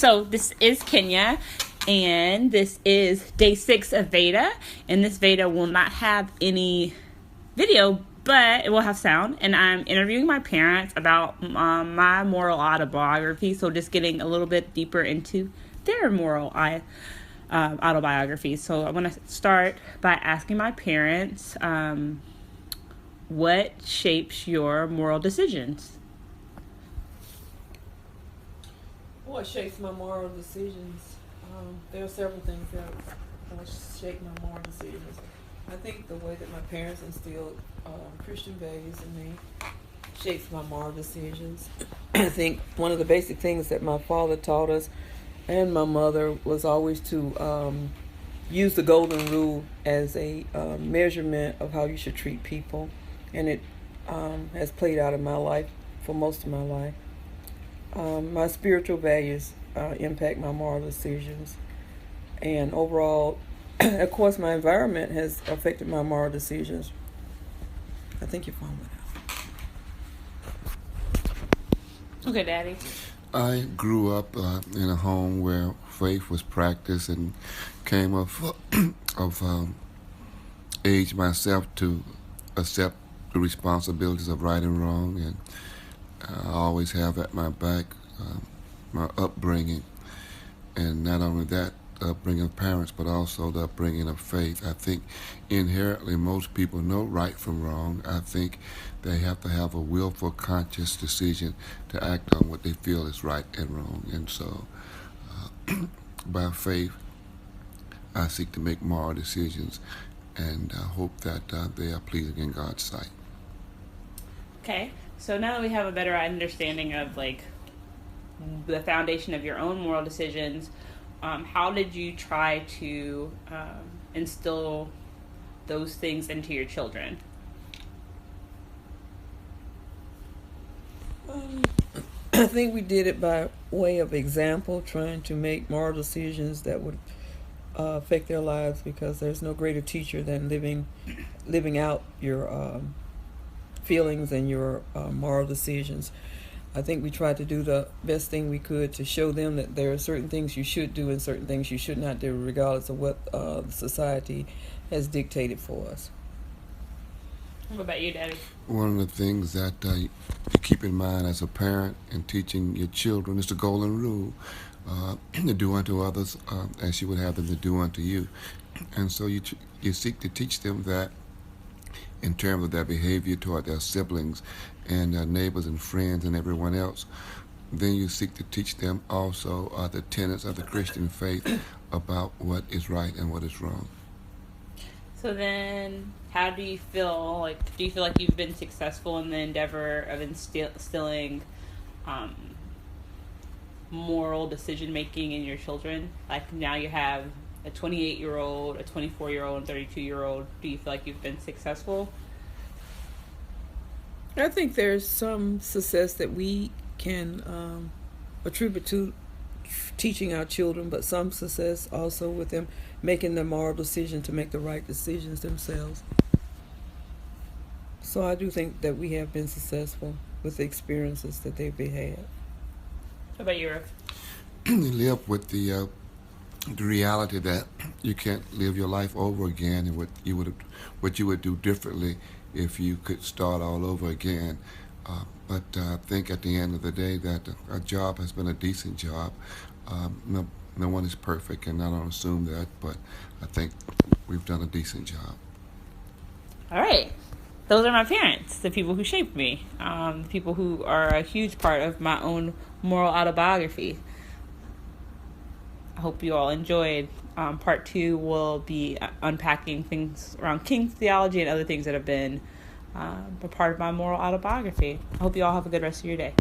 So this is Kenya, and this is day 6 of Veda. And this Veda will not have any video, but it will have sound. And I'm interviewing my parents about my moral autobiography. So just getting a little bit deeper into their moral autobiography. So I'm going to start by asking my parents, what shapes your moral decisions? What shapes my moral decisions? There are several things that shape my moral decisions. I think the way that my parents instilled Christian values in me shapes my moral decisions. I think one of the basic things that my father taught us and my mother was always to use the golden rule as a measurement of how you should treat people. And it has played out in my life for most of my life. My spiritual values impact my moral decisions. And overall, of course, my environment has affected my moral decisions. I think your phone went out. Okay, Daddy. I grew up in a home where faith was practiced and came of age myself to accept the responsibilities of right and wrong, and I always have at my back my upbringing, and not only that upbringing of parents, but also the upbringing of faith. I think inherently most people know right from wrong. I think they have to have a willful, conscious decision to act on what they feel is right and wrong. And so, by faith, I seek to make moral decisions, and I hope that they are pleasing in God's sight. Okay, so now that we have a better understanding of the foundation of your own moral decisions, how did you try to instill those things into your children? I think we did it by way of example, trying to make moral decisions that would affect their lives, because there's no greater teacher than living out your feelings and your moral decisions. I think we tried to do the best thing we could to show them that there are certain things you should do and certain things you should not do, regardless of what society has dictated for us. What about you, Daddy? One of the things that you keep in mind as a parent in teaching your children is the golden rule, to do unto others as you would have them to do unto you. And so you seek to teach them that in terms of their behavior toward their siblings and their neighbors and friends and everyone else. Then you seek to teach them also the tenets of the Christian faith about what is right and what is wrong. So then, how do you feel? Do you feel like you've been successful in the endeavor of instilling moral decision making in your children? Like now you have a 28-year-old, a 24-year-old, and 32-year-old. Do you feel like you've been successful? I think there's some success that we can attribute to teaching our children, but some success also with them making the moral decision to make the right decisions themselves. So I do think that we have been successful with the experiences that they've had. How about you? Live with the reality that you can't live your life over again, and what you would do differently if you could start all over again. But I think at the end of the day that our job has been a decent job. No one is perfect, and I don't assume that, but I think we've done a decent job. All right. Those are my parents, the people who shaped me, the people who are a huge part of my own moral autobiography. I hope you all enjoyed. Part 2 will be unpacking things around King's theology and other things that have been a part of my moral autobiography. I hope you all have a good rest of your day.